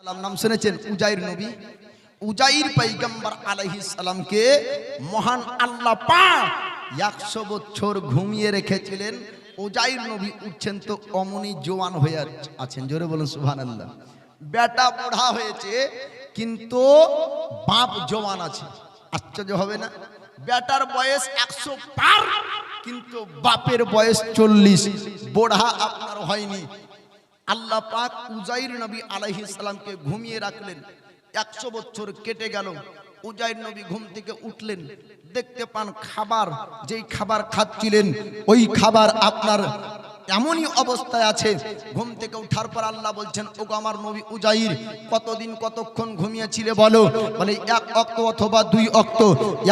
সালাম নাম শুনেছেন? উজাইর নবী। উজাইর পয়গম্বর আলাইহিস সালামকে মহান আল্লাহ পাক 100 বছর ঘুমিয়ে রেখেছিলেন। উজাইর নবী উঠছেন তো অমনি জওয়ান হয়ে আছেন। জোরে বলুন সুবহানাল্লাহ। বেটা বুড়া হয়েছে কিন্তু বাপ জওয়ান আছে। আশ্চর্য হবে না? বেটার বয়স 100 পার কিন্তু বাপের বয়স 40। বুড়া আপনার হয়নি। আল্লাহ পাক উজাইর নবী আলাইহিস সালামকে ঘুমিয়ে রাখলেন। 100 বছর কেটে গেল। উজাইর নবী ঘুম থেকে উঠলেন, দেখতে পান খাবার, যেই খাবার খাচ্ছিলেন ওই খাবার আপনার এমনই অবস্থায় আছে। ঘুম থেকে ওঠার পর আল্লাহ বলছেন, ওগো আমার নবী উজাইর, কতদিন কতক্ষণ ঘুমিয়েছিলে বলো? বলে 1 অক্ত অথবা 2 অক্ত,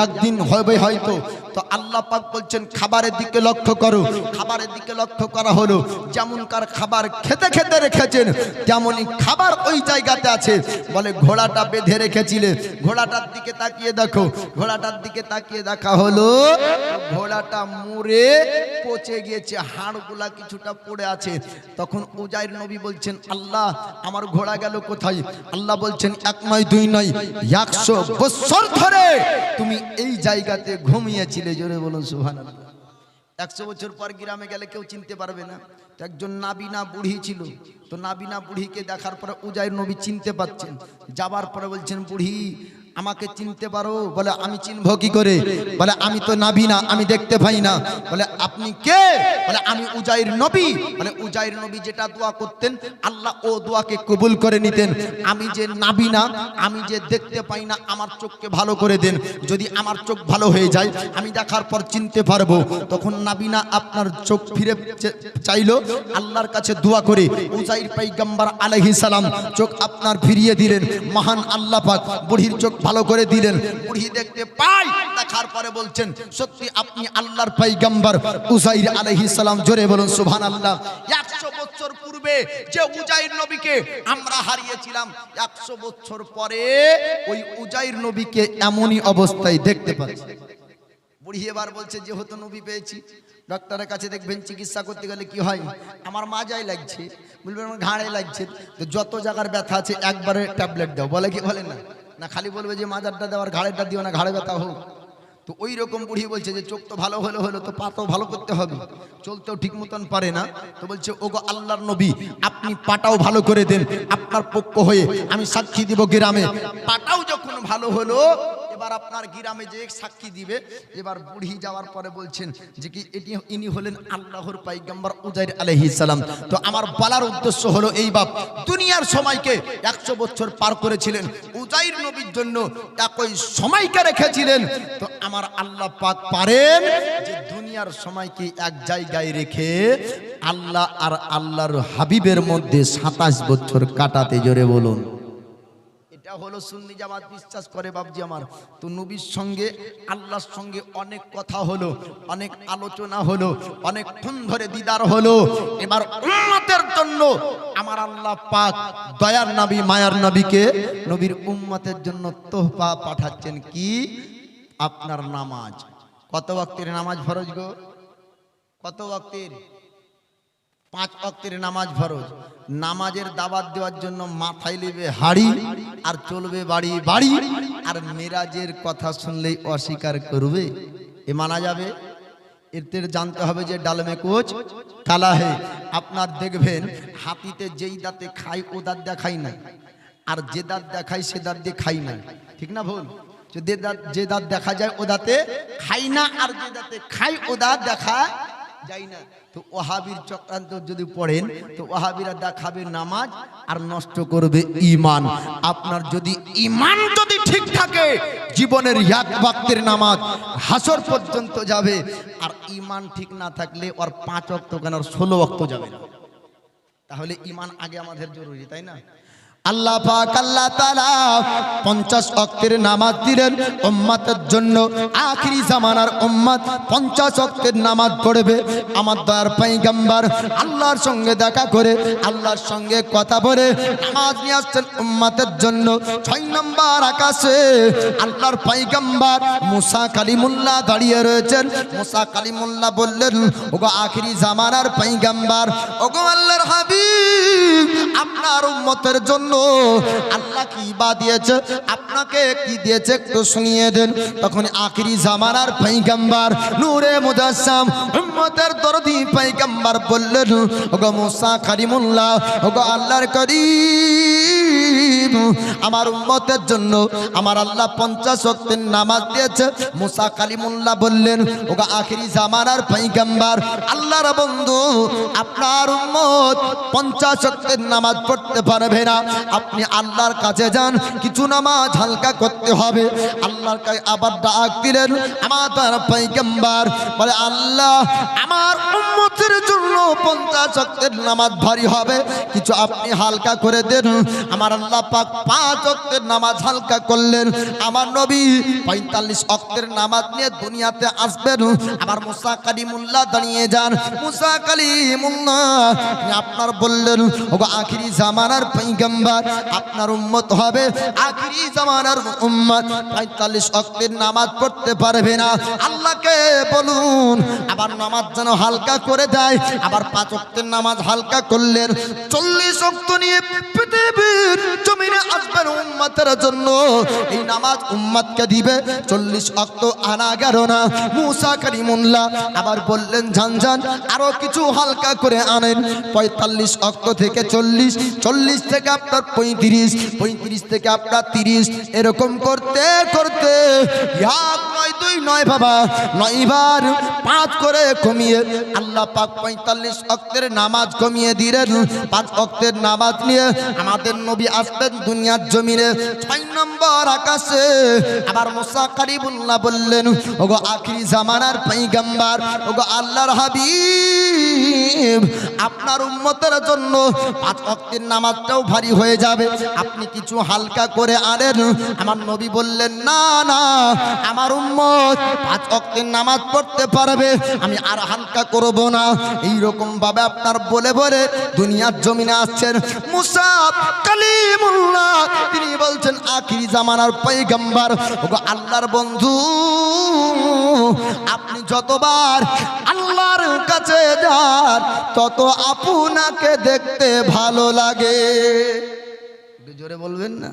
একদিন হবে হয়তো। তো আল্লাহ পাক বলছেন খাবারের দিকে লক্ষ্য করো। খাবারের দিকে লক্ষ্য করা হলো, যেমনকার খাবার খেতে খেতে রেখেছেন তেমনই খাবার ওই জায়গাতে আছে। বলে ঘোড়াটা বেঁধে রেখেছিলে, ঘোড়াটার দিকে তাকিয়ে দেখো। ঘোড়াটার দিকে তাকিয়ে দেখা হলো ঘোড়াটা মরে পচে গিয়েছে, হাড়গুলা কিছুটা পড়ে আছে। তখন উজাইর নবী বলছেন, আল্লাহ আমার ঘোড়া গেল কোথায়? আল্লাহ বলছেন 1 নয় 2 নয়, 100 বছর ধরে তুমি এই জায়গাতে ঘুমিয়েছিলে। জোরে বলুন সুবহানাল্লাহ। 100 বছর পর গ্রামে গেলে কেউ চিনতে পারবে না। তো একজন নাবিনা বুড়ি ছিল, তো নাবিনা বুড়িকে দেখার পরে উজাইর নবী চিনতে পাচ্ছেন। যাবার পরে বলছেন, বুড়ি আমাকে চিনতে পারো? বলে আমি চিনবো কি করে? বলে আমি তো নাবিনা, আমি দেখতে পাই না। বলে আপনি কে? বলে আমি উজাইর নবী। বলে উজাইর নবী যেটা দোয়া করতেন আল্লাহ ও দোয়াকে কবুল করে নিতেন। আমি যে নাবিনা, আমি যে দেখতে পাই না, আমার চোখকে ভালো করে দেন। যদি আমার চোখ ভালো হয়ে যায় আমি দেখার পর চিনতে পারবো। তখন নাবিনা আপনার চোখ ফিরে চাইলো, আল্লাহর কাছে দোয়া করে উজাইর পয়গম্বর আলাইহিস সালাম চোখ আপনার ফিরিয়ে দিলেন। মহান আল্লাহ পাক বুড়ির চোখ ভালো করে দিলেন। বুড়ি দেখতে পাই, দেখার পরে বলছেন, সত্যি আপনি আল্লাহর পয়গম্বর উজাইর আলাইহিস সালাম। জোরে বলুন সুবহানাল্লাহ। 100 বছর পূর্বে যে উজাইর নবীকে আমরা হারিয়েছিলাম, 100 বছর পরে ওই উজাইর নবীকে এমনই অবস্থায় দেখতে পাচ্ছি। বুড়ি এবার বলছে, যেহেতু নবী পেয়েছি, ডক্টরের কাছে দেখবেন চিকিৎসা করতে গেলে কি হয়, আমার মাজায় লাগছে, বলবেন আমার ঘাড়ে লাগছে, তো যত জায়গার ব্যথা আছে একবারে ট্যাবলেট দাও, বলে কি বলে না? না খালি বলবে যে মাজারটা দেওয়ার ঘাড়েরটা দিও না, ঘাড়ে ব্যথা হোক। তো ওই রকম বুড়ি বলছে যে চোখ তো ভালো হলো হলো, তো পাটাও ভালো করতে হবে, চলতেও ঠিক মতন পারে না। তো বলছে, ওগো আল্লাহর নবী আপনি পাটাও ভালো করে দেন, আপনার পক্ষ হয়ে আমি সাক্ষী দিব গ্রামে। পাটাও যখন ভালো হলো, এবার আপনার গ্রামে যে সাক্ষী দিবে। এবার বুড়ি যাওয়ার পরে বলছেন যে কি ইনি হলেন আল্লাহর পয়গম্বর উজাইর আলাইহিস সালাম। তো আমার বলার উদ্দেশ্য হলো এই বাপ, দুনিয়ার সময়কে 100 বছর পার করেছিলেন, উজাইর নবীর জন্য একই সময়কে রেখেছিলেন। তো আমার আল্লাহ পাক পারেন যে দুনিয়ার সময়কে এক জায়গায় রেখে আল্লাহ আর আল্লাহর হাবিবের মধ্যে 27 বছর কাটাতে। জোরে বলুন। এটা হলো সুন্নি জামাত বিশ্বাস করে বাপজি আমার। তো নবীর সঙ্গে আল্লাহর সঙ্গে অনেক কথা হলো, অনেক আলোচনা হলো, অনেকক্ষণ ধরে দিদার হলো। এবার উম্মতের জন্য আমার আল্লাহ পাক দয়ার নবী মায়ার নবীকে নবীর উম্মতের জন্য তোহফা পাঠাচ্ছেন। কি? আপনার নামাজ। কত ওয়াক্তের নামাজ ফরজ গো? কত ওয়াক্তের? 5 ওয়াক্তের নামাজ ফরজ। নামাজের দাওয়াত দেওয়ার জন্য মাথায় নেবে হাড়ি আর চলবে বাড়ি বাড়ি, আর মেরাজের কথা শুনলেই অস্বীকার করবে। এ মানা যাবে? এর জানতে হবে যে ডালমে কোচ কালা হে। আপনার দেখবেন হাতিতে যেই দাঁতে খাই ও দাঁত দেখাই না, আর যে দাঁত দেখাই সে দাঁত দিয়ে খাই না। ঠিক না ভুল? যে দাঁত দেখা যায় ও দাঁতে খাই না, আর যে দাঁতে খাই ও দাঁত দেখা যায় না। তো ওয়াহাবির চক্রান্ত যদি পড়েন, তো ওয়াহাবিরা দেখাবে নামাজ আর নষ্ট করবে ঈমান। আপনার যদি ঈমান যদি ঠিক থাকে, জীবনের 1 ওয়াক্তের নামাজ হাসর পর্যন্ত যাবে। আর ঈমান ঠিক না থাকলে ওর 5 ওয়াক্ত কেন 16 ওয়াক্ত যাবে না। তাহলে ঈমান আগে আমাদের জরুরি, তাই না? আল্লাহ পাক আল্লাহ তাআলা 50 ওয়াক্তের নামাজ দিলেন উম্মতের জন্য। আখিরি জামানার উম্মত 50 ওয়াক্তের নামাজ পড়বে। আমার দয়ার পয়গম্বর আল্লাহর সঙ্গে দেখা করে, আল্লাহর সঙ্গে কথা বলে নামাজ নিয়ে আসছেন উম্মতের জন্য। 6 নম্বর আকাশে আল্লাহর পয়গম্বর মুসা কালিমুল্লাহ দাঁড়িয়ে রয়েছেন। মুসা কালিমুল্লাহ বললেন, ওগো আখিরি জামানার পয়গম্বর, ওগো আল্লাহর হাবিব, আপনার উম্মতের জন্য আল্লাহ কি বা দিয়েছে, আপনাকে কি দিয়েছে একটু শুনিয়ে দেন। তখন আখিরি জামানার পয়গম্বর নূরে মুজাসসাম উম্মতের দরদি পয়গম্বর বললেন, ওগো মুসা কালিমুল্লাহ, ওগো আল্লাহর করিম, আমার উম্মতের জন্য আমার আল্লাহ 50 ওয়াক্তের নামাজ দিয়েছে। মুসা কালিমুল্লাহ বললেন, ওগো আখিরি জামানার পয়গম্বর আল্লাহর বন্ধু, আপনার উম্মত 50 ওয়াক্তের নামাজ পড়তে পারবে না, আপনি আল্লাহর কাছে যান, কিছু নামাজ হালকা করতে হবে। আল্লাহর কাছে আবার ডাক দিলেন আমাদের পয়গম্বর, বলে আল্লাহ আমার উম্মতের জন্য 50 ওয়াক্তের নামাজ ভারী হবে, কিছু আপনি হালকা করে দেন। আমার আল্লাহ পাক 5 ওয়াক্তের নামাজ হালকা করলেন। আমার নবী 45 ওয়াক্তের নামাজ নিয়ে দুনিয়াতে আসবেন। আমার মুসা কালিমুল্লাহ দাঁড়িয়ে যান। মুসা কালিমুল্লাহ আপনার বললেন, ওগো আখিরি জামানার পয়গম্বর, আপনার উম্মত হবে আখিরি জামানার উম্মত, 45 ওয়াক্তের নামাজ পড়তে পারবে না, আল্লাহকে বলুন আবার নামাজ যেন হালকা করে দেয়। আবার 5 ওয়াক্তের নামাজ হালকা করলেন। 40 ওয়াক্ত নিয়ে পৃথিবীর জমিনে আসবেন উম্মতের জন্য, এই নামাজ উম্মতকে দিবে। 40 ওয়াক্ত আনা গেল না। মুসা কালিমুল্লাহ আবার বললেন, যান যান আরো কিছু হালকা করে আনেন। 45 ওয়াক্ত থেকে 40, 40 থেকে আপনার 35, 35 থেকে আপনার 30, এরকম করতে করতে 1 9 2 9 বাবা 9 বার 5 করে কমিয়ে আল্লাহ পাক 45 ওয়াক্তের নামাজ কমিয়ে দিলেন। 5 ওয়াক্তের নামাজ নিয়ে আমাদের নবী আসবেন দুনিয়ার জমিনে। 6 নম্বর আকাশে আবার মুসা কালিমুল্লাহ বললেন, ওগো আখিরি জামানার পয়গম্বর, ওগো আল্লাহর হাবিব, আপনার উম্মতের জন্য 5 ওয়াক্তের নামাজটাও ভারী হয়ে যাবে, আপনি কিছু হালকা করে আনেন। আমার নবী বললেন, না না, আমার উম্মত 5 ওয়াক্তের নামাজ পড়তে পারবে, আমি আর হালকা করব না। এইরকম ভাবে আপনার বলে বলে দুনিয়ার জমিনে আসছেন মুসা কালিমুল্লাহ। তিনি বলছেন, আখিরি জামানার পয়গম্বর, ওগো আল্লাহর বন্ধু, আপনি যতবার আল্লাহর কাছে যান তত আপনাকে দেখতে ভালো লাগে। জোরে বলবেন না?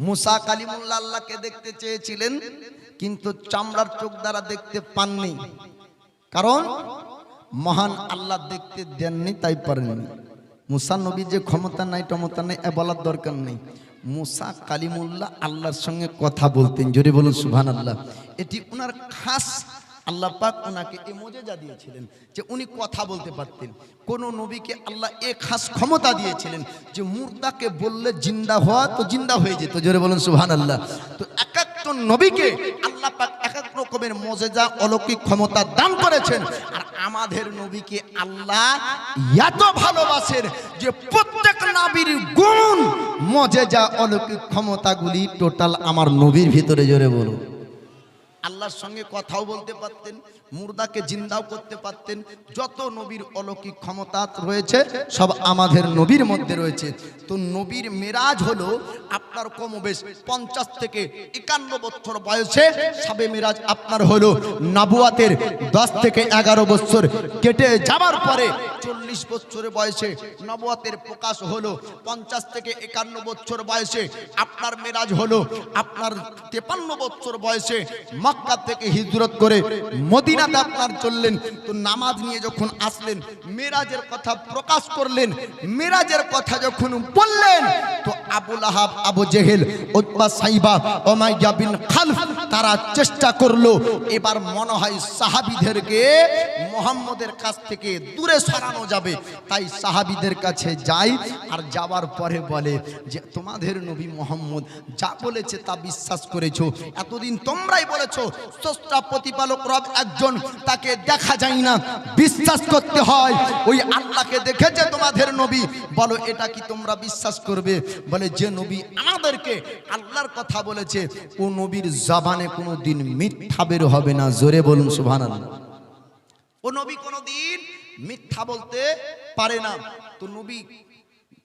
মুসা কালিমুল্লাহ আল্লাহকে দেখতে চেয়েছিলেন, কিন্তু চামড়ার চোখ দ্বারা দেখতে পাননি, কারণ মহান আল্লাহ দেখতে দেননি, তাই পারেননি। মুসা নবী যে ক্ষমতা নাই টমতা নাই এ বলার দরকার নেই। মুসা কালিমুল্লাহ আল্লাহর সঙ্গে কথা বলতেন, জোরে বলুন সুবহানাল্লাহ। এটি ওনার খাস, আল্লাহ পাক ওনাকে এই মুজিজা দিয়েছিলেন যে উনি কথা বলতে পারতেন। কোন নবীকে আল্লাহ এ খাস ক্ষমতা দিয়েছিলেন যে মুর্দাকে বললে জিন্দা হওয়া তো জিন্দা হয়ে যেত, জোরে বলুন সুবহানাল্লাহ। তো এক একজন নবীকে আল্লাহ পাক এক এক রকমের মুজিজা অলৌকিক ক্ষমতা দান করেছেন। আর আমাদের নবীকে আল্লাহ এত ভালোবাসেন যে প্রত্যেক নবীর গুণ মুজিজা অলৌকিক ক্ষমতাগুলি টোটাল আমার নবীর ভিতরে, জোরে বলুন। আল্লাহর সঙ্গে কথাও বলতে পারতেন, মুর্দাকে জিন্দাও করতে পারতেন। যত নবীর অলৌকিক ক্ষমতা রয়েছে সব আমাদের নবীর মধ্যে রয়েছে। তো নবীর মেরাজ হলো আপনার কমবেশ 50 থেকে 51 বছর বয়সে সাবে মেরাজ আপনার হলো। নবুয়াতের 10 থেকে 11 বছর কেটে যাবার পরে 40 বছরের বয়সে নবুয়াতের প্রকাশ হলো। 50 থেকে 51 বছর বয়সে আপনার মেরাজ হলো। আপনার 53 বছর বয়সে মক্কা থেকে হিজরত করে মদিনাতে আপনার চললেন। তো নামাজ নিয়ে যখন আসলেন, মেরাজের কথা প্রকাশ করলেন, মেরাজের কথা যখন বললেন, তো আবু লাহাব, আবু জেহেল, উতবা, সাইবা, উমাইয়া বিন খালফ তারা চেষ্টা করলো এবার মনে হয় সাহাবীদেরকে মুহাম্মদের কাছ থেকে দূরে সরানো যাবে। তাই সাহাবীদের কাছে যাই, আর যাওয়ার পরে বলে যে তোমাদের নবী মুহাম্মদ যা বলেছে তা বিশ্বাস করেছো, এতদিন তোমরাই বলেছো স্রষ্টা প্রতিপালক রব একজন, তাকে দেখা যায় না, বিশ্বাস করতে হয় ওই আল্লাহকে দেখেছে তোমাদের নবী, বলো এটা কি তোমরা বিশ্বাস করবে? বলে যে নবী আমাদেরকে আল্লাহর কথা বলেছে ও নবীর জবানে কোনোদিন মিথ্যা বের হবে না, জোরে বলুন সুবহানাল্লাহ। ও নবী কোনোদিন মিথ্যা বলতে পারে না। তো নবী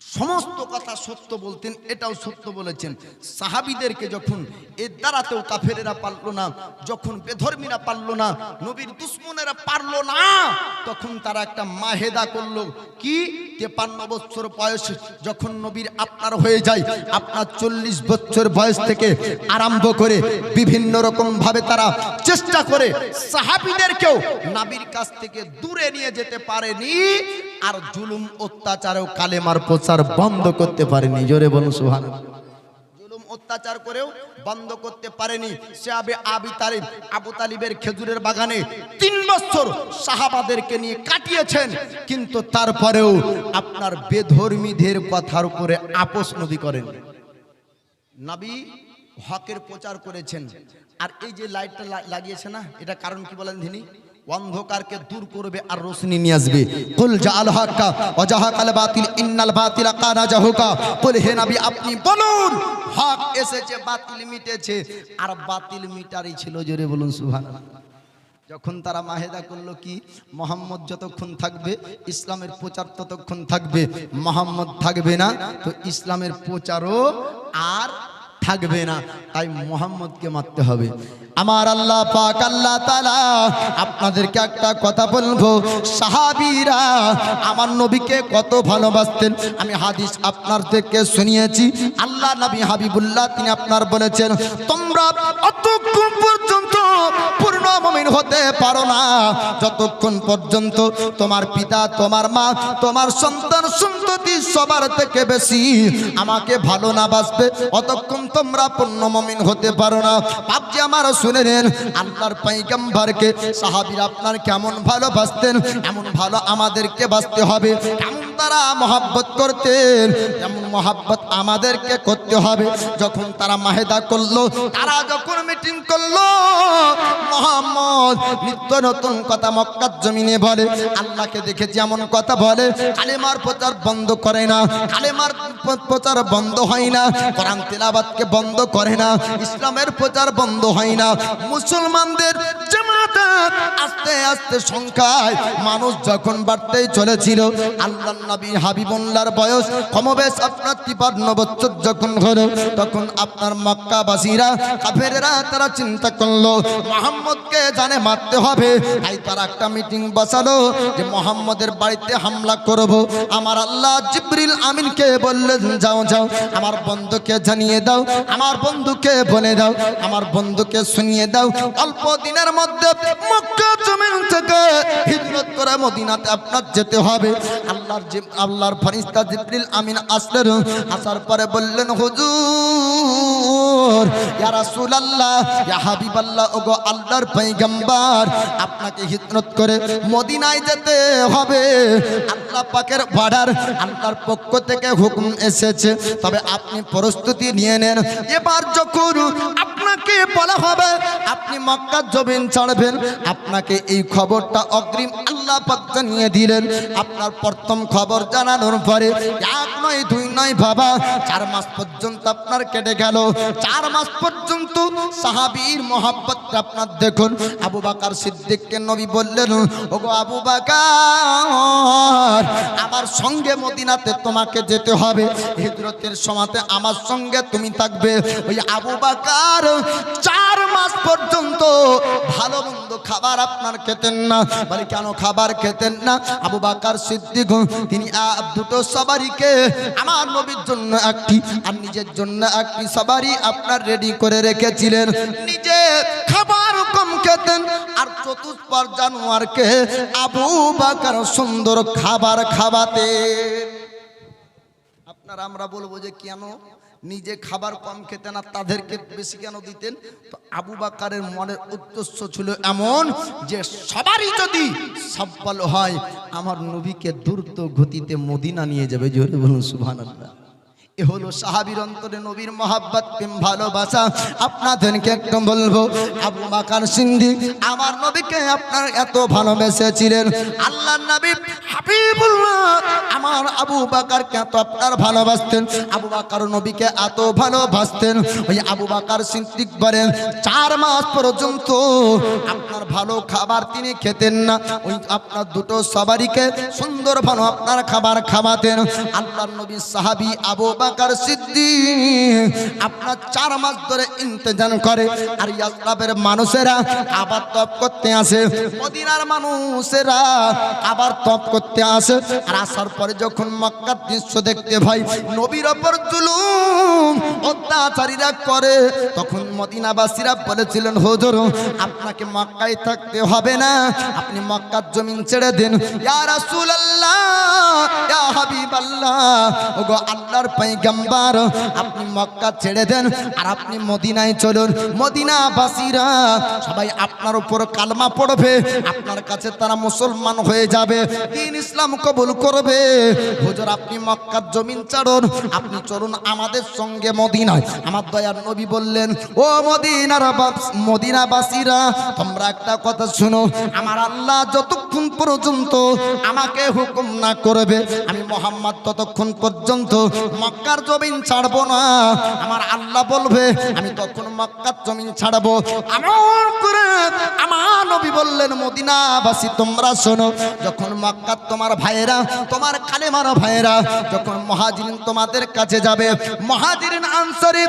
সমস্ত কথা সত্য বলতেন, এটাও সত্য বলেছেন। সাহাবীদেরকে যখন এর দ্বারাতেও কাফেরেরা পারলো না, যখন বেধর্মীরা পারলো না, নবীর দুশ্মনেরা পারলো না, তখন তারা একটা মাহেদা করলো কি 53 বছর বয়স যখন নবীর আপনার হয়ে যায়, আপনার 40 বছর বয়স থেকে আরম্ভ করে বিভিন্ন রকম ভাবে তারা চেষ্টা করে সাহাবীদেরকেও নবীর কাছ থেকে দূরে নিয়ে যেতে পারেনি, আর জুলুম অত্যাচারেও কালেমার প্রচার বন্ধ করতে পারেনি। জোরে বলুন সুবহানাল্লাহ। জুলুম অত্যাচার করেও বন্ধ করতে পারেনি। সাহাবে আবু তালিবের খেজুরের বাগানে 3 বছর সাহাবাদেরকে নিয়ে কাটিয়েছেন, কিন্তু তারপরেও আপনার বেধর্মীদের কথার উপরে আপোষ নবী করেন। নবী হকের প্রচার করেছেন। আর এই যে লাইটটা লাগিয়েছে না, এটা কারণ কি বলেন তিনি? অন্ধকারকে দূর করবে আর রোশনি নিয়ে আসবে। কুল জাআল হাক্কা ওয়া জাহাকাল বাতিল ইন্নাল বাতিলা কানা জাহুকা। কুল হে নবী আপনি বলুন হক এসেছে, বাতিল মিটেছে, আর বাতিল মিটারই ছিল। জোরে বলুন সুবহানাল্লাহ। যখন তারা মাহেদা করলো কি মোহাম্মদ যতক্ষণ থাকবে ইসলামের প্রচার ততক্ষণ থাকবে, মোহাম্মদ থাকবে না তো ইসলামের প্রচারও আর থাকবে না, তাই মোহাম্মদকে মারতে হবে। আমার আল্লাহ পাক আল্লাহ তাআলা আপনাদেরকে একটা কথা বলবো, সাহাবীরা আমার নবীকে কত ভালোবাসতেন। আমি হাদিস আপনাদেরকে শুনিয়েছি, আল্লাহ নবী হাবিবুল্লাহ তিনি আপনার বলেছেন, তোমরা অতক্ষণ পর্যন্ত পূর্ণ মুমিন হতে পারো না যতক্ষণ পর্যন্ত তোমার পিতা, তোমার মা, তোমার সন্তান সন্ততি সবার থেকে বেশি আমাকে ভালো না বাসবে, অতক্ষণ তোমরা পূর্ণ মুমিন হতে পারো না। বাপজি আমার শুনে নেন, আল্লাহর পয়গম্বরকে সাহাবীরা আপনার কেমন ভালোবাসতেন, এমন ভালো আমাদেরকে বাসতে হবে। কেমন তারা মহব্বত করতেন, এমন মহব্বত আমাদেরকে করতে হবে। যখন তারা মাহেদা করলো, তারা যখন মিটিং করলো, মুহাম্মদ নিত্য নতুন কথা মক্কার জমিনে বলে, আল্লাহকে দেখে যেমন কথা বলে, কালেমার প্রচার বন্ধ করে না, কালেমার প্রচার বন্ধ হয় না, কোরআন তেলাওয়াতকে বন্ধ করে না, ইসলামের প্রচার বন্ধ হয় না। মুসলমানদের জামাত আস্তে আস্তে সংখ্যায় মানুষ যখন বাড়তেই চলেছিল, আল্লাহর নবী হাবিবুল্লাহর বয়স কমবেশ আপনার 53 বছর যখন হলো, তখন আপনার মক্কাবাসীরা কাফেররা তারা চিন্তা করলো মুহাম্মদকে জানে মারতে হবে, তাই তারা একটা মিটিং বসালো যে মুহাম্মদের বাড়িতে হামলা করব। আমার আল্লাহ জিবরিল আমিনকে বললেন, যাও যাও আমার বন্ধুকে জানিয়ে দাও, আমার বন্ধুকে বলে দাও, আমার বন্ধুকে শুনিয়ে দাও, অল্প দিনের মধ্যে মক্কা জমিন থেকে হিজরত করে মদিনাতে আপনার যেতে হবে। আল্লাহর ফেরেশতা জিবরিল আমিন আসলেন, আসার পরে বললেন, হুজুর ইয়া রাসূলুল্লাহ ইয়া হাবিবাল্লাহ, ওগো আল্লাহর পয়গম্বর আপনাকে হিজরত করে মদিনায় যেতে হবে। আল্লাহ পাকের অর্ডার, আল্লাহর পক্ষ থেকে হুকুম এসেছে, তবে আপনি প্রস্তুতি নিয়ে নেন। এবার যখন আপনাকে বলা হবে আপনি মক্কা জমিন ছাড়বেন, আপনাকে এই খবরটা অগ্রিম আল্লাহ পাক জানিয়ে দিলেন। আপনার প্রথম খবর জানানোর পরে 1 নয় 2 নয় বাবা 4 মাস পর্যন্ত আপনার কেটে গেল। 4 মাস পর্যন্ত সাহাবীর মহব্বত আপনার দেখুন। আবু বকর সিদ্দিককে নবী বললেন, ওগো আবু বকর আমার সঙ্গে মদিনাতে তোমাকে যেতে হবে, হিজরতের সময়তে আমার সঙ্গে তুমি থাকবে। ওই আবু বকর 4 মাস পর্যন্ত ভালো মন্দ খাবার আপনার খেতেন না। বলে কেন খাবার খেতেন না? আবু বকর সিদ্দিক তিনি দুটো সবারিকে আমার নবীর জন্য একটি আর নিজের জন্য একটি সবারি আপনার রেডি করে রেখেছিলেন। নিজে খাবার কম খেতেন আর চতুষ্পদ জানোয়ারকে আবু বকর সুন্দর খাবার খাওয়াতেন। আপনারা আমরা বলবো যে কেন নিজে খাবার কম খেতেন আর তাদেরকে বেশি কেন দিতেন? তো আবু বকরের মনের উদ্দেশ্য ছিল এমন যে সবারই যদি সফল হয় আমার নবীকে দ্রুত গতিতে মদিনা নিয়ে যাবে। জোরে বলুন সুবহানাল্লাহ। এ হলো সাহাবীর অন্তরে নবীর মহব্বত, প্রেম, ভালোবাসা। আপনাদেরকে একটু বলবো, আবু বকর সিদ্দিক আমার নবীকে আপনার এত ভালোবেসেছিলেন, আল্লাহর নবী হাবিবুল্লাহ আমার আবু বকরকে এত আপনার ভালোবাসতেন, আবু বকর নবীকে এত ভালোবাসতেন, ওই আবু বকর সিদ্দিক বলেন 4 মাস পর্যন্ত আপনার ভালো খাবার তিনি খেতেন না, ওই আপনার দুটো সবারিকে সুন্দর ভালো আপনার খাবার খাওয়াতেন। আল্লাহর নবী সাহাবী আবু বকর সিদ্দিক আপনার 4 মাস ধরে ইন্তজার করে। আর ইয়াসরাবের মানুষেরা আবার তপ করতে আসে, মদিনার মানুষেরা আবার তপ করতে আসে। আর আসার পরে যখন মক্কার দৃশ্য দেখতে ভাই নবীর ওপর জুলুম অত্যাচারীরা করে, তখন মদিনাবাসীরা বলেছিলেন হুজুর আপনাকে মক্কায় থাকতে হবে না, আপনি মক্কার জমিন ছেড়ে দেন। ইয়া রাসূলুল্লাহ ইয়া হাবিবাল্লাহ, ওগো আল্লাহর পয়গম্বর আপনি মক্কা ছেড়ে দেন আর আপনি মদিনায় চলুন। মদিনাবাসীরা সবাই আপনার উপর কালমা পড়বে, আপনার কাছে তারা মুসলমান হয়ে যাবে, দ্বীন ইসলাম কবুল করবে। হুজুর আপনি মক্কার জমিন ছাড়ুন, আপনি চলুন আমাদের সঙ্গে মদিনায়। আমার দয়ার নবী বললেন ও মদিনাবাসীরা তোমরা একটা কথা শুনো, আমার আল্লাহ যতক্ষণ পর্যন্ত আমাকে হুকুম না করবে আমি মুহাম্মদ ততক্ষণ পর্যন্ত মক্কার জমিন ছাড়বো না। আমার আল্লাহ বলবে আমি তখন মক্কার জমিন ছাড়বো। এমন করে আমার নবী বললেন মদিনাবাসী তোমরা শোনো, যখন মক্কার তোমার ভাইয়েরা তোমার কালেমার ভাইয়েরা যখন মুহাজিরিন তোমাদের কাছে যাবে, মুহাজিরিন আনসারী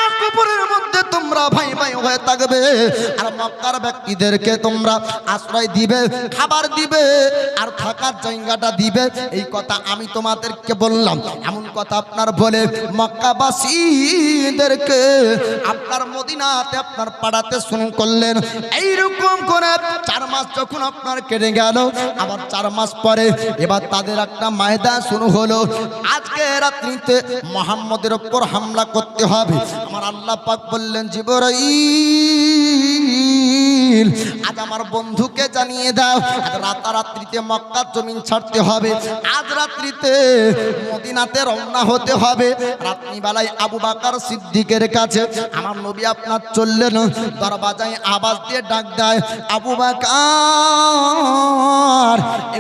এক অপরের মধ্যে তোমরা ভাই ভাই হয়ে থাকবে, আর মক্কার ব্যক্তিদেরকে তোমরা আশ্রয় দিবে, খাবার দিবে আর থাকার জায়গাটা দিবে। এই কথা আমি তোমাদেরকে বললাম। এমন কথা আপনার বলে মক্কাবাসীদেরকে আপনার মদিনাতে আপনার পাড়াতে শুরু করলেন। এইরকম করে 4 মাস যখন আপনার কেটে গেল, আবার 4 মাস পরে এবার তাদের একটা মায়দা শুরু হলো। আজকে রাত্রিতে মুহাম্মদের উপর হামলা করতে হবে। আমার আল্লাহ পাক বললেন জিবরাইল আজ আমার বন্ধুকে জানিয়ে দাও আজ রাতারাত্রিতে মক্কার জমিন ছাড়তে হবে, আজ রাত্রিতে মদিনাতে রওনা হতে হবে। রাত্রিবেলায় আবু বকর সিদ্দিকের কাছে আমার নবী আপনার চললেন, দরজায় আওয়াজ দিয়ে ডাক দেয় আবু বকর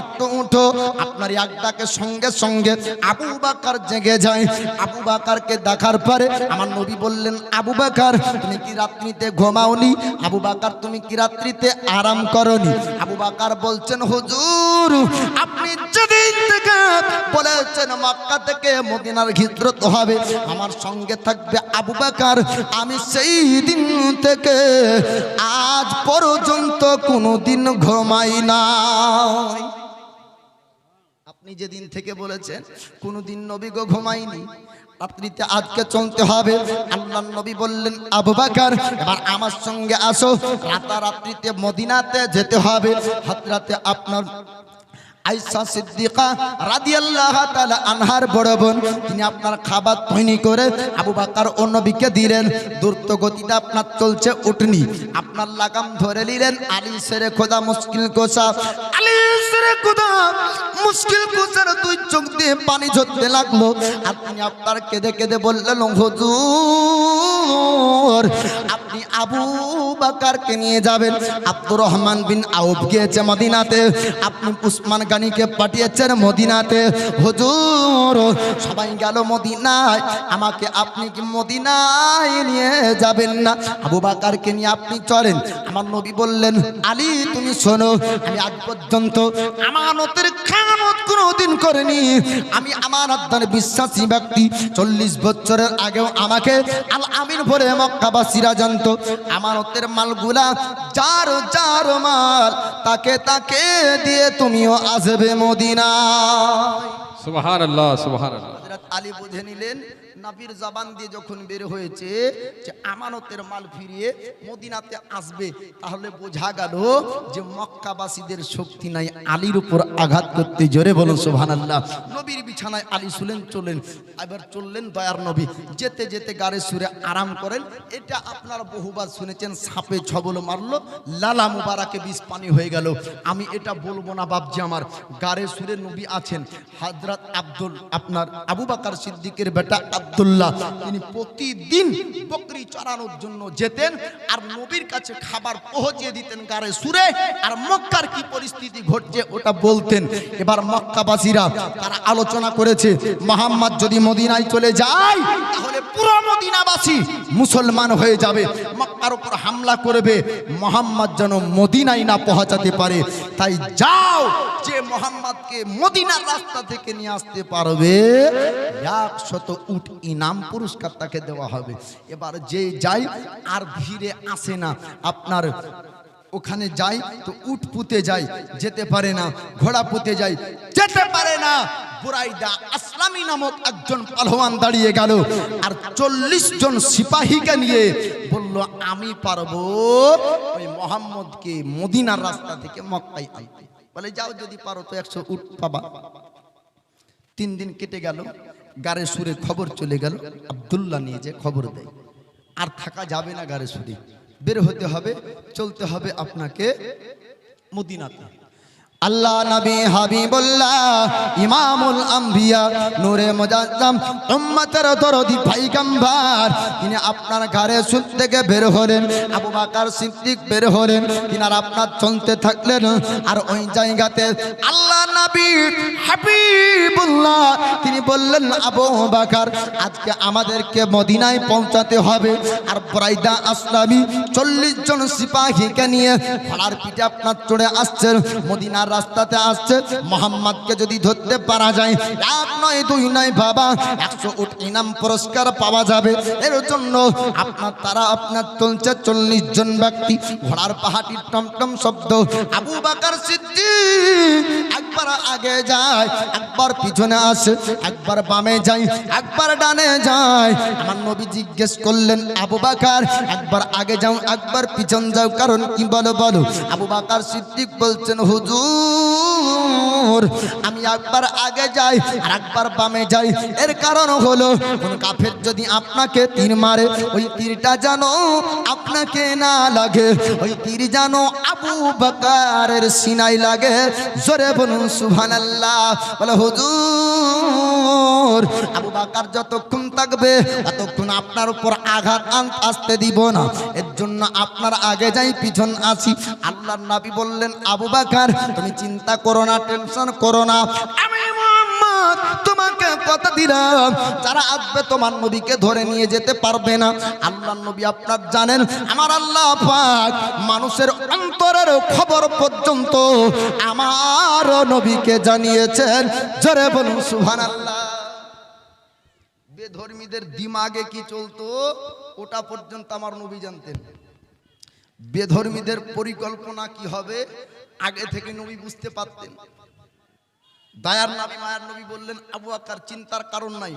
একটু উঠো। আপনার এক ডাকে সঙ্গে সঙ্গে আবু বকর জেগে যায়। আবু বকরকে দেখার পরে আমার নবী বললেন আবু বকর তুমি কি রাত্রিতে ঘুমাওনি? আবু বকর তুমি কি রাত্রিতে আরাম করনি? আবু বকর বলছেন হুজুর আপনি যেদিন থেকে বলেছেন মক্কা থেকে মদিনার হিজরত হবে আমার সঙ্গে থাকবে আবু বকর, আমি সেই দিন থেকে আজ পর্যন্ত কোনোদিন ঘুমাই নাই। আপনি যেদিন থেকে বলেছেন কোনোদিন নবী গো ঘুমাইনি, রাত্রিতে আজকে চলতে হবে। আল্লাহর নবী বললেন আবু বকর এবার আমার সঙ্গে আসো, রাতারাত্রিতে মদিনাতে যেতে হবে। হযরতে আপনার আয়েশা সিদ্দিকা রাদিয়াল্লাহু তাআলা আনহার বড় বোন তিনি আপনার খাবার তৈরি করে আবু বকর ও নবীকে দিলেন। দ্রুত গতিতে আপনার চলছে উটনি, আপনার লাগাম ধরে নিলেন। আলী সেরে খোদা মুশকিল কোসা, আলী সেরে খোদা মুশকিল কোসার 2 চোখ দিয়ে পানি ঝরতে লাগলো। আপনি আপনার কেঁদে কেঁদে বললেন হুজুর আপনি আবু বকরকে নিয়ে যাবেন। আব্দুর রহমান বিন আউফ গিয়েছে মদিনাতে, আপনি উসমান গানিকে পাঠিয়েছেন মদিনাতে। হুজুর সবাই গেল মদিনায়, আমাকে আপনি কি মদিনায় নিয়ে যাবেন না? আবু বকরকে নিয়ে আপনি চলেন। আমার নবী বললেন আলী তুমি শোনো, আমি আজ পর্যন্ত আমানতের খেয়ানত কোনোদিন করিনি, আমি আমানতদার বিশ্বাসী ব্যক্তি। 40 বছরের আগেও আমাকে আল আমিন বলে মক্কাবাসীরা জানতো। আমানতের মালগুলা যার যার মাল তাকে তাকে দিয়ে তুমিও আসবে মদিনায়। সুবহানাল্লাহ সুবহানাল্লাহ। হযরত আলী বুঝে নিলেন নবীর জবান দিয়ে যখন বের হয়েছে যে আমানতের মাল ফিরিয়ে মদিনাতে আসবে, তাহলে বোঝা গেল যে মক্কাবাসীদের শক্তি নাই আলীর উপর আঘাত করতে। জোরে বলুন সুবহানাল্লাহ। নবীর বিছানায় আলী শুলেন, চলেন এবার চললেন দয়ার নবী। যেতে যেতে গাড়ে সুরে আরাম করেন। এটা আপনারা বহুবার শুনেছেন, সাপে ছবল মারলো লালা মুবারাকে বিষ পানি হয়ে গেল। আমি এটা বলবো না বাপজি, আমার গাড়ে সুরে নবী আছেন। হযরত আপনার আবু বকর সিদ্দিকের বেটা আব্দুল্লাহ, তিনি প্রতিদিন বকরি চড়ানোর জন্য যেতেন আর নবীর কাছে খাবার পৌঁছে দিতেন গারে সুরে, আর মক্কার কি পরিস্থিতি ঘটছে ওটা বলতেন। এবার মক্কাবাসীরা তারা আলোচনা করেছে, মুহাম্মদ যদি মদিনায় চলে যায় তাহলে পুরো মদিনাবাসী মুসলমান হয়ে যাবে, মক্কার উপর হামলা করবে, মুহাম্মদ যেন মদিনায় না পৌঁছাতে পারে। তাই যাও, যে মুহাম্মদকে মদিনার রাস্তা থেকে নিয়ে আসতে পারবে 100 উট ইনাম পুরস্কার তাকে দেওয়া হবে। এবার যে যায় আর ধীরে আসে না, আপনার ওখানে যায় তো উট পুঁতে যায়, যেতে পারে না, ঘোড়া পুঁতে যায়, যেতে পারে না। বুরাইদা আসলামী নামক একজন পাহলওয়ান দাঁড়িয়ে গেল আর 40 জন সিপাহীকে নিয়ে বলল, আমি পারবো ওই মুহাম্মদকে মদিনার রাস্তা থেকে মক্কায় আনতে। বলে যাও, যদি পারো তো 100 উট পাবা। 3 দিন কেটে গেল, গারে সুরে খবর চলে গেল, আব্দুল্লাহ নিয়ে যে খবর দেয়, আর থাকা যাবে না গারে সুরে, বের হতে হবে, চলতে হবে আপনাকে মদিনাতে। আল্লাহ নবী হাবিবুল্লাহ ইমামুল আম্বিয়া নূরে মুজাজ্জম উম্মতের দরদি পয়গম্বর, তিনি আপনার ঘরে সুর থেকে বের হলেন, আবু বকর সিদ্দিক বের হলেন, তিনারা আপনার চলতে থাকলেন। আর ওই জায়গাতে আল্লাহ নবী হাবিবুল্লাহ তিনি বললেন, আবু বকর আজকে আমাদেরকে মদিনায় পৌঁছাতে হবে। আর বুরাইদা আসলামী 40 জন সিপাহীকে নিয়ে ঘোড়ার পিঠে আপনার চড়ে আসছেন, মদিনার রাস্তাতে আসছে। মুহাম্মদকে যদি ধরতে পারা যায়, 1 নয় 2 নয় বাবা, 100 উট ইনাম পুরস্কার পাওয়া যাবে। এর জন্য আপনার চলছে 40 জন ব্যক্তি, ঘোড়ার পাহাটির টমটম শব্দ। আবু বকর সিদ্দিক একবার আগে যায়, একবার পিছনে আসে, একবার বামে যায়, একবার ডানে যায়। আমার নবী জিজ্ঞেস করলেন, আবু বকর একবার আগে যাও, একবার পিছন যাও, কারণ কি বলো? আবু বকর সিদ্দিক বলছেন, হুজুর আমি একবার আগে যাই আর একবার বামে যাই, এর কারণ হলো কোন কাফের যদি আপনাকে তীর মারে, ওই তীরটা যেন আপনাকে না লাগে, ওই তীর যেন আবু বকরের সিনায় লাগে। জোরে বলুন সুবহানাল্লাহ। বলে হুজুর আবু বকর যতক্ষণ থাকবে ততক্ষণ আপনার উপর আঘাত আসতে দিব না, এর জন্য আপনার আগে যাই, পিছন আসি। আল্লাহর নবী বললেন, আবু বকর তুমি চিন্তা করো না, টেনশন করো না, আমি মুহাম্মদ তোমাকে কথা দিলাম, যারা আসবে তোমার নবীকে ধরে নিয়ে যেতে পারবে না। আল্লাহর নবী আপনার জানেন, আমার আল্লাহ পাক মানুষের অন্তরের খবর পর্যন্ত আমার নবীকে জানিয়েছেন। জোরে বলুন সুবহানাল্লাহ। বেধর্মীদের দিমাগে কি চলতো ওটা পর্যন্ত আমার নবী জানতেন। বেধর্মীদের পরিকল্পনা কি হবে আগে থেকে নবী বুঝতে পারতেন। দয়ার নবী মায়ার নবী বললেন, আবু বকর চিন্তার কারণ নাই।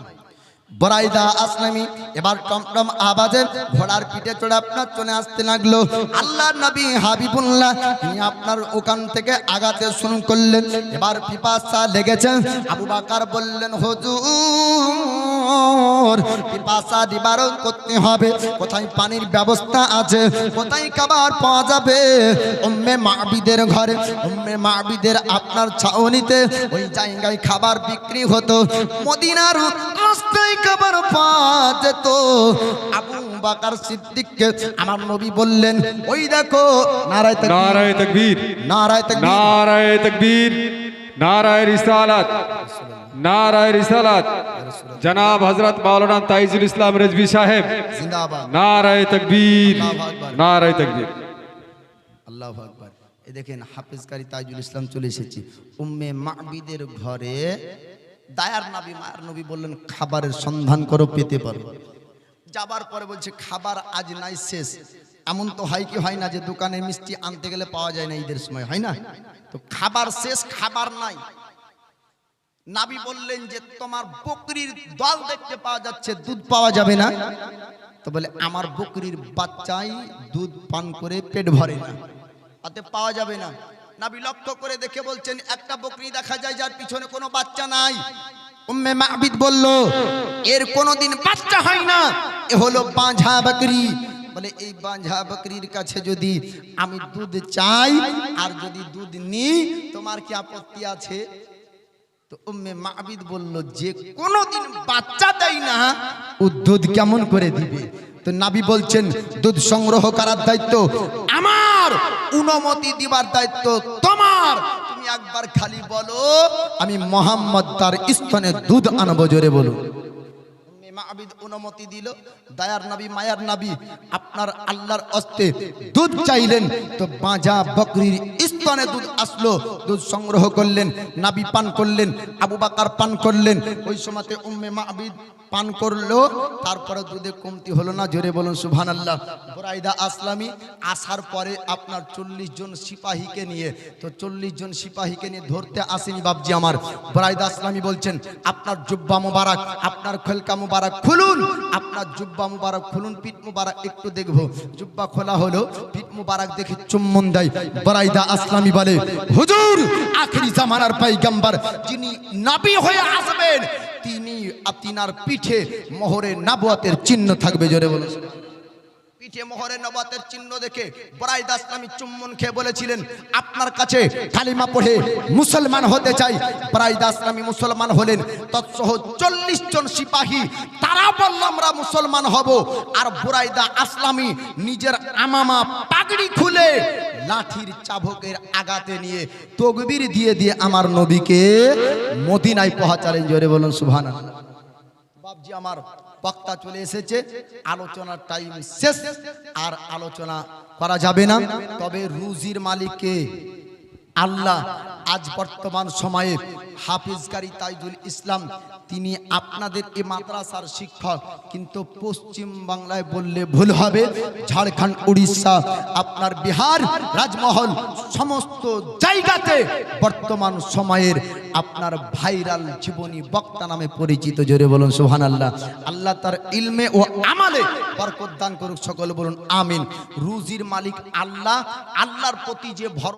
বুরাইদা আসলামী এবার টমটম আওয়াজে ঘোড়ার পিঠে চড়ে আপনার চলে আসতে লাগলো। আল্লাহর নবী হাবিবুল্লাহ তিনি আপনার ওখান থেকে আগাতে শুরু করলেন। এবার পিপাসা লেগেছে। আবু বকর বললেন, হুজুর পিপাসা নিবারণ করতে হবে, কোথায় পানির ব্যবস্থা আছে, কোথায় খাবার পাওয়া যাবে? উম্মে মাবিদের ঘরে, উম্মে মাবিদের আপনার ছাউনিতে ওই জায়গায় খাবার বিক্রি হতো। মদিনার রাস্তায় খাবার পাওয়া যেত। আবু বকর সিদ্দিককে আমার নবী বললেন, ওই দেখো নারায়ে তাকবীর, নারায়ে তাকবীর, নারায়ে তাকবীর, নারায়ে রিসালাত, নারায়ে রিসালাত, জনাব হযরত মাওলানা তাইজুল ইসলাম রেজভী সাহেব জিন্দাবাদ, নারায়ে তাকবীর, নারায়ে তাকবীর। আল্লাহু আকবার। এই দেখেন হাফেজ কারি তাইজুল ইসলাম চলে এসেছে। উম্মে মাবিদের ঘরে দায়ার নবী মায়ার নবী বললেন, খাবারের সন্ধান করো, পেতে পারো। যাবার পরে বলছে, খাবার আজ নাই, শেষ। এমন তো হয় কি হয় না যে দোকানে মিষ্টি আনতে গেলে পাওয়া যায় না, ঈদের সময় হয় না, তো খাবার শেষ, খাবার নাই। নবী বললেন যে তোমার বকরির দল দেখতে পাওয়া যাচ্ছে, দুধ পাওয়া যাবে না? তো বলে, আমার বকরির বাচ্চাই দুধ পান করে পেট ভরে না, তাতে পাওয়া যাবে না। নবী লক্ষ্য করে দেখে বলছেন, একটা বকরি দেখা যায় যার পিছনে কোনো বাচ্চা নাই। উম্মে মাবিদ বলল, এর কোনোদিন বাচ্চা হয় না, এ হলো বাঁঝা বকরি। বলে, এই বাঁঝা বকরির কাছে যদি আমি দুধ চাই আর যদি দুধ নিই, তোমার কি আপত্তি আছে? তো উম্মে মাবিদ বলল, যে কোনোদিন বাচ্চা দেয় না ও দুধ কেমন করে দিবে? তো নবী বলছেন, দুধ সংগ্রহ করার দায়িত্ব আমার, অনুমতি দিবার দায়িত্ব তোমার। তুমি একবার খালি বলো, আমি মোহাম্মদ তার স্তনে দুধ আনবো, জোরে বলো। মাবিদ অনুমতি দিল। দয়ার নবী, মায়ার নবী আপনার আল্লাহর হস্তে দুধ চাইলেন, তো বাজা বকরির স্তনে দুধ আসলো। দুধ সংগ্রহ করলেন, নবী পান করলেন, আবু বকর পান করলেন। ওই সময়তে উম্মে মাবিদ পান করলো, তারপরে দুধে কমতি হলো না, জোরে বলুন সুবহানাল্লাহ। বুরাইদা আসলামী আসার পরে আপনার 40 জন সিপাহীকে নিয়ে, তো 40 জন সিপাহীকে নিয়ে ধরতে আসেনি বাবজি আমার। বুরাইদা আসলামী বলছেন, আপনার জুব্বা মুবারক, আপনার খলকা মুবারক খুলুন, আপনার জুব্বা মুবারক খুলুন, পিঠ মুবারক একটু দেখবো। জুব্বা খোলা হলো, পিঠ মুবারক দেখে চুম্বন দেয়। বুরাইদা আসলামী বলে, হুজুর আখেরি জামানার পয়গম্বর যিনি নবী হয়ে আসবেন, তিনি আপনার পিঠে মোহরে নবুয়তের চিহ্ন থাকবে, জোরে বলুন। পিঠে মোহরে নবুয়তের চিহ্ন দেখে বুরাইদা আসলামী চুম্বন খেয়ে বলেছিলেন, আপনার কাছে কালিমা পড়ে মুসলমান হতে চাই। বুরাইদা আসলামী মুসলমান হলেন, তৎসহ 40 জন সিপাহী তারা বলল আমরা মুসলমান হব। আর বুরাইদা আসলামী নিজের আমামা পাগড়ি খুলে লাঠির চাবুকের আঘাতে নিয়ে তাকবীর দিয়ে দিয়ে আমার নবীকে মদিনায় পৌঁছালেন, জোরে বলুন সুবহানাল্লাহ। বাবজি আমার, বক্তা চলে এসেছে, আলোচনার টাইম শেষ, আর আলোচনা করা যাবে না। তবে রুজির মালিক কে? আল্লাহ। আজ বর্তমান সময়ে হাফিজ কারি তাইজুল ইসলাম তিনি আপনাদের এই মাদ্রাসার শিক্ষক, কিন্তু পশ্চিম বাংলায় বললে ভুল হবে, ঝাড়খণ্ড, উড়িষ্যা, আপনার বিহার, রাজমহল সমস্ত জায়গাতে বর্তমান সময়ের আপনার ভাইরাল জীবনী বক্তা নামে পরিচিত, জোরে বলুন সুবহানাল্লাহ। আল্লাহ তার ইলমে ও আমালে বরকত দান করুক, সকল বলুন আমিন। রুজির মালিক আল্লাহ, আল্লাহর প্রতি যে ভরসা